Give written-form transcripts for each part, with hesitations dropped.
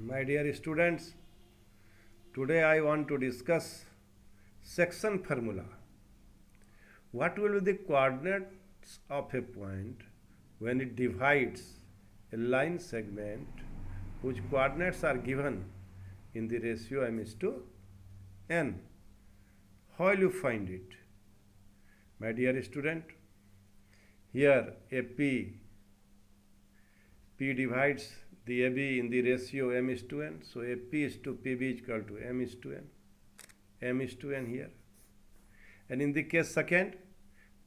My dear students, today I want to discuss section formula. What will be the coordinates of a point when it divides a line segment whose coordinates are given in the ratio m is to n? How will you find it? My dear student, here a P divides the AB in the ratio m is to n. So AP is to PB is equal to m is to n. M is to n here. And in the case second,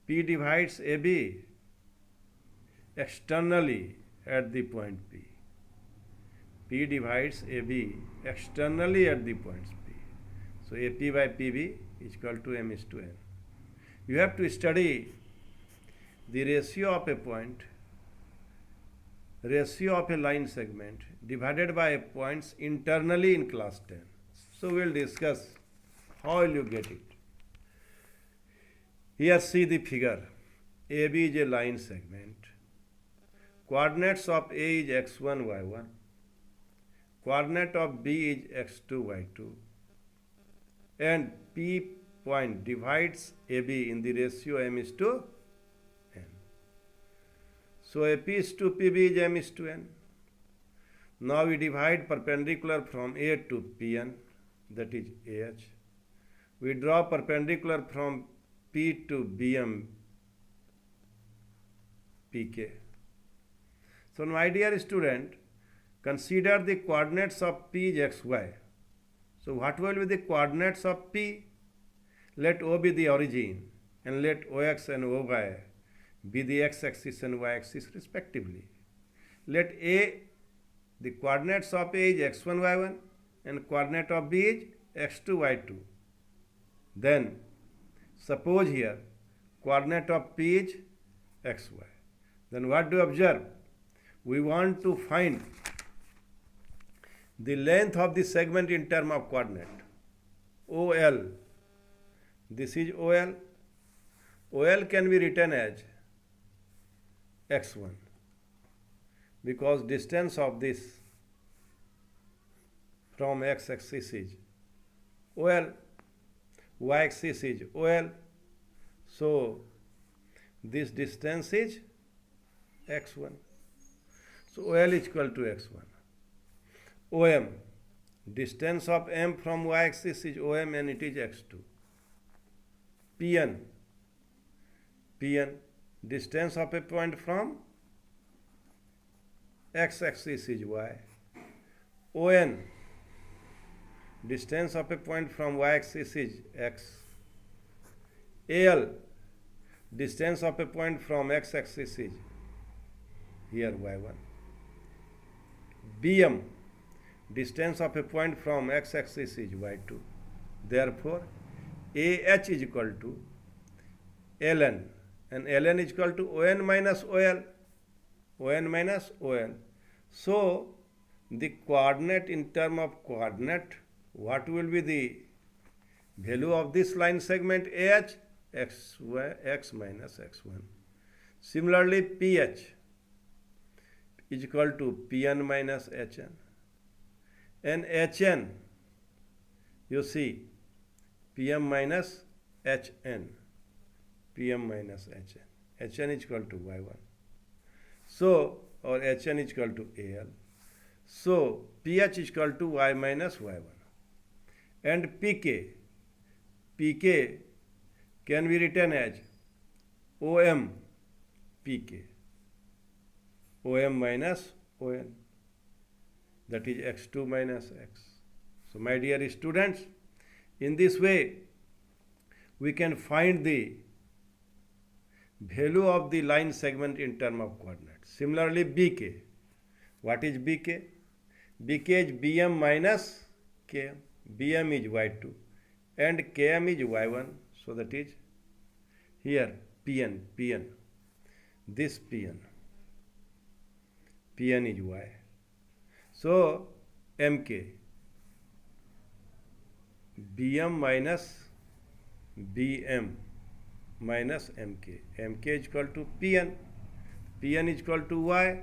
P divides AB externally at the point P. P divides AB externally at the points P. So AP by PB is equal to m is to n. You have to study the ratio of a point, ratio of a line segment divided by points internally in class 10. So we will discuss how will you get it. Here see the figure. AB is a line segment. Coordinates of A is x1, y1. Coordinate of B is x2, y2. And P point divides AB in the ratio m is to n. So AP is to PB is m is to n. Now we divide perpendicular from A to PN, that is AH. We draw perpendicular from P to BM, PK. So my dear student, consider the coordinates of P is xy. So what will be the coordinates of P? Let O be the origin and let OX and OY be the x-axis and y-axis respectively. Let A, the coordinates of A is x1, y1 and coordinate of B is x2, y2. Then suppose here coordinate of P is xy. Then what do you observe? We want to find the length of the segment in term of coordinate. OL. This is OL. OL can be written as x1 because distance of this from x-axis is OL, y-axis is OL. So this distance is x1. So OL is equal to x1. OM, distance of M from y-axis is OM and it is x2. PN, distance of a point from x-axis is y. ON, distance of a point from y-axis is x. AL, distance of a point from x-axis is here y1. BM, distance of a point from x-axis is y2. Therefore, AH is equal to ln and ln is equal to on minus ol. On minus ol. So, the coordinate in term of coordinate, what will be the value of this line segment AH? X minus x1. Similarly, PH is equal to PN minus HN. And HN, you see, PM minus HN. PM minus HN. HN is equal to Y1. So, or HN is equal to AL. So, PH is equal to Y minus Y1. And PK can be written as OM PK. OM minus ON. That is x2 minus x. So, my dear students, in this way, we can find the value of the line segment in term of coordinates. Similarly, BK. What is BK? BK is BM minus KM. BM is Y2 and KM is Y1. So, that is here PN. This PN is Y. So, MK, BM minus BM minus MK. MK is equal to PN. PN is equal to Y.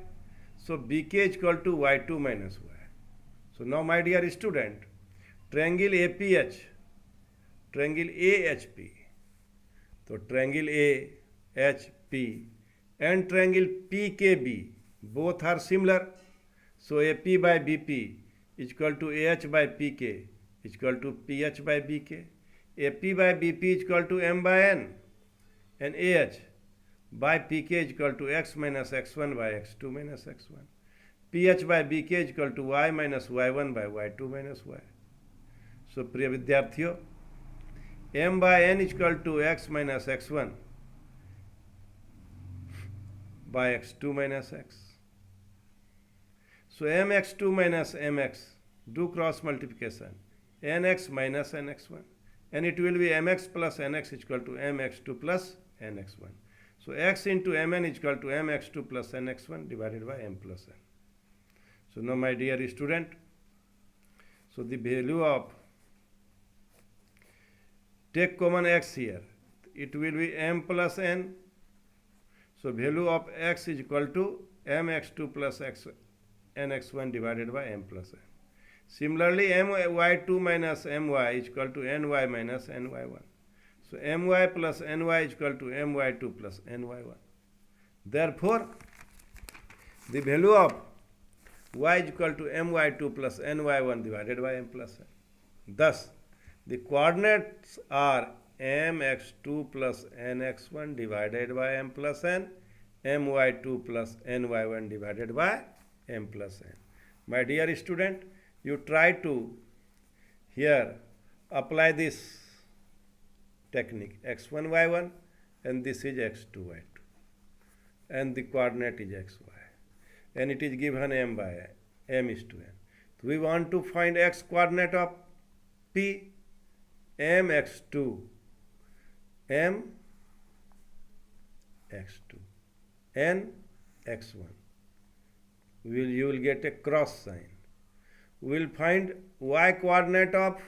So, BK is equal to Y2 minus Y. So now my dear student, triangle APH, triangle AHP, so triangle AHP and triangle PKB both are similar. So AP by BP is equal to AH by PK is equal to PH by BK. AP by BP is equal to M by N, and AH by PK is equal to X minus X1 by X2 minus X1. PH by BK is equal to Y minus Y1 by Y2 minus Y. So प्रिय विद्यार्थियों, M by N is equal to X minus X1 by X2 minus X. So Mx2 minus Mx, do cross multiplication, Nx minus Nx1, and it will be Mx plus Nx is equal to Mx2 plus Nx1. So x into Mn is equal to Mx2 plus Nx1 divided by M plus N. So now my dear student, so the value of, take common x here, it will be M plus N. So value of x is equal to Mx2 plus Nx1 divided by M plus N. Similarly, My2 minus My is equal to Ny minus Ny1. So My plus Ny is equal to My2 plus Ny1. Therefore, the value of y is equal to My2 plus Ny1 divided by M plus N. Thus, the coordinates are Mx2 plus Nx1 divided by M plus N, My2 plus Ny1 divided by M plus N. My dear student, you try to here apply this technique, x1 y1, and this is x2 y2, and the coordinate is xy, and it is given m by m is to n. So we want to find x coordinate of P, mx2, m x2, n x1. You will get a cross sign. We will find y coordinate of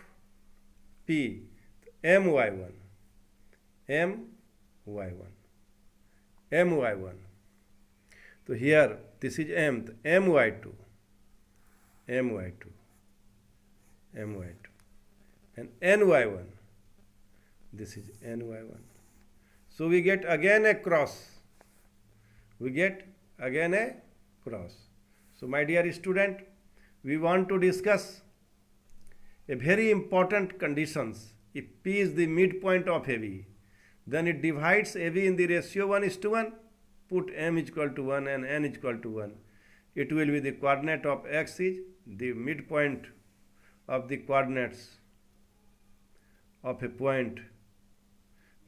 P, my1, my1, my1. So here this is m, my2, my2, my2, and ny1, this is ny1. So we get again a cross. We get again a cross. So my dear student, we want to discuss a very important conditions. If P is the midpoint of AB, then it divides AB in the ratio 1:1. Put m is equal to 1 and n is equal to 1. It will be the coordinate of x is the midpoint of the coordinates of a point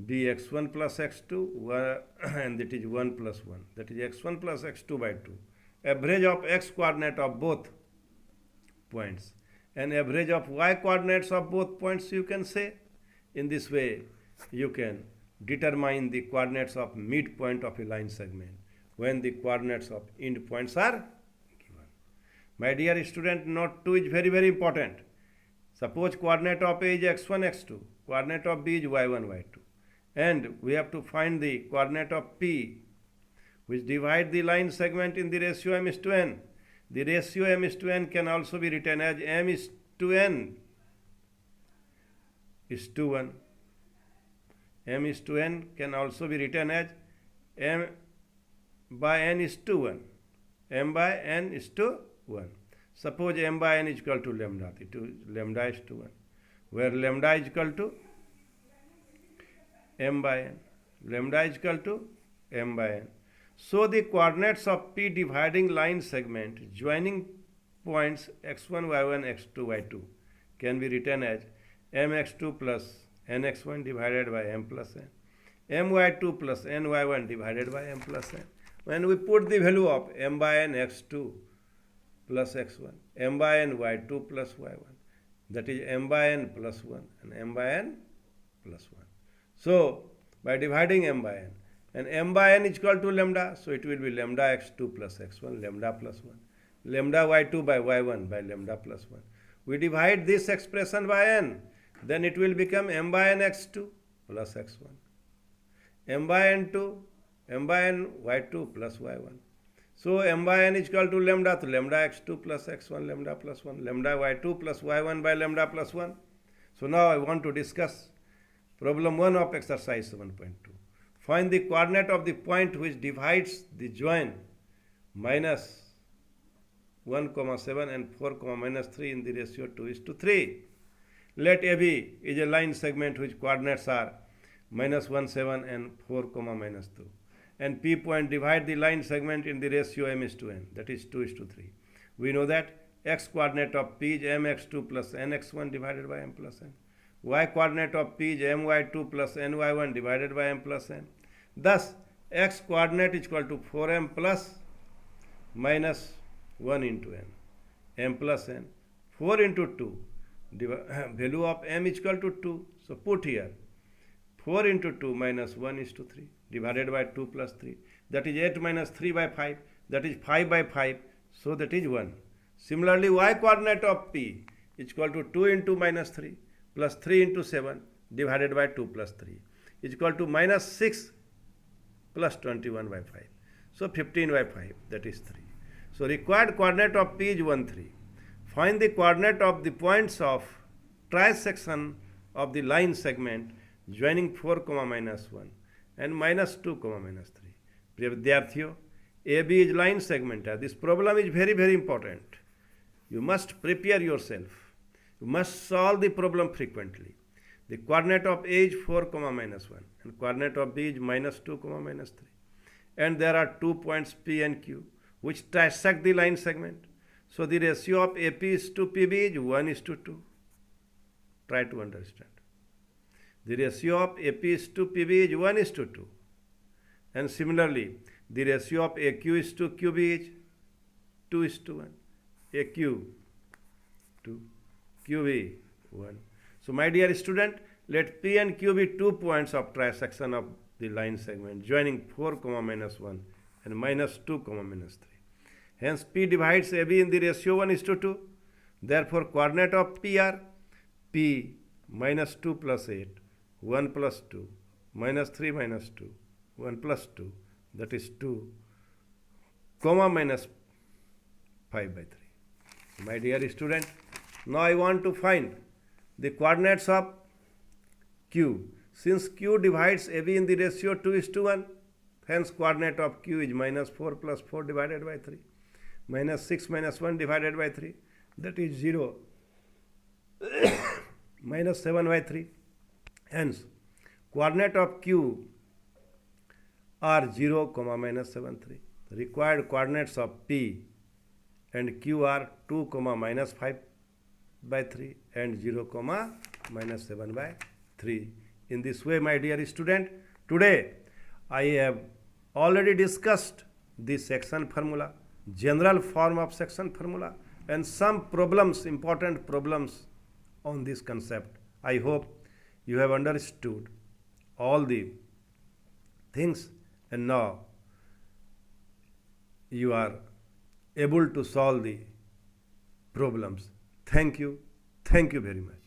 be x1 plus x2, and that is 1 plus 1. That is x1 plus x2 by 2. Average of x coordinate of both points and average of y coordinates of both points, you can say. In this way, you can determine the coordinates of midpoint of a line segment when the coordinates of end points are given. My dear student, note 2 is very, very important. Suppose coordinate of A is x1, x2, coordinate of B is y1, y2, and we have to find the coordinate of P, which divide the line segment in the ratio m is to n. The ratio m is to n can also be written as m is to n is to 1. M is to n can also be written as m by n is to 1. M by n is to 1. Suppose m by n is equal to lambda. Lambda is to 1. Where lambda is equal to m by n. Lambda is equal to m by n. So the coordinates of P dividing line segment joining points x1, y1, x2, y2 can be written as mx2 plus nx1 divided by m plus n, my2 plus ny1 divided by m plus n. When we put the value of m by n x2 plus x1, m by n y2 plus y1, that is m by n plus 1 and m by n plus 1. So by dividing m by n, and m by n is equal to lambda, so it will be lambda x2 plus x1, lambda plus 1, lambda y2 by y1 by lambda plus 1. We divide this expression by n, then it will become m by n x2 plus x1, m by n2, m by n y2 plus y1. So myn is equal to lambda, so lambda x2 plus x1 lambda plus 1, lambda y2 plus y1 by lambda plus 1. So now I want to discuss problem 1 of exercise 7.2. Find the coordinate of the point which divides the join minus 1, 7 and 4, minus 3 in the ratio 2:3. Let AB is a line segment whose coordinates are minus 1, 7 and 4, minus 2. And P point divide the line segment in the ratio m:2n, that is 2:3. We know that x coordinate of P is mx2 plus nx1 divided by m plus n. Y coordinate of P is my2 plus ny1 divided by m plus n. Thus, x coordinate is equal to 4m plus minus 1 into n, m plus n, 4 into 2, value of m is equal to 2. So put here 4 into 2 minus 1:3 divided by 2 plus 3. That is 8 minus 3 by 5. That is 5 by 5. So that is 1. Similarly, y coordinate of P is equal to 2 into minus 3 plus 3 into 7 divided by 2 plus 3 is equal to minus 6 plus 21 by 5. So 15 by 5, that is 3. So required coordinate of P is 1, 3. Find the coordinate of the points of trisection of the line segment joining 4, minus 1 and minus 2, minus 3. प्रिय विद्यार्थियों, AB is line segment. This problem is very, very important. You must prepare yourself. You must solve the problem frequently. The coordinate of A is 4, minus 1 and coordinate of B is minus 2, minus 3. And there are 2 points P and Q which trisect the line segment. So the ratio of AP is to PB is 1:2. Try to understand. The ratio of AP is to PB is 1:2. And similarly, the ratio of AQ is to QB is 2:1. AQ to QB 1. So my dear student, let P and Q be 2 points of trisection of the line segment joining 4, minus 1 and minus 2, minus 3. Hence P divides AB in the ratio 1:2. Therefore coordinate of P are P minus 2 plus 8, 1 plus 2, minus 3 minus 2, 1 plus 2, that is 2, minus 5 by 3. My dear student, now I want to find the coordinates of Q. Since Q divides AB in the ratio 2:1, hence coordinate of Q is minus 4 plus 4 divided by 3, minus 6 minus 1 divided by 3, that is 0, minus 7 by 3. Hence, coordinate of Q are 0, minus 7, 3. Required coordinates of P and Q are 2, minus 5 by 3 and 0, minus 7 by 3. In this way, my dear student, today I have already discussed the section formula, general form of section formula, and some problems, important problems on this concept. I hope you have understood all the things and now you are able to solve the problems. Thank you very much.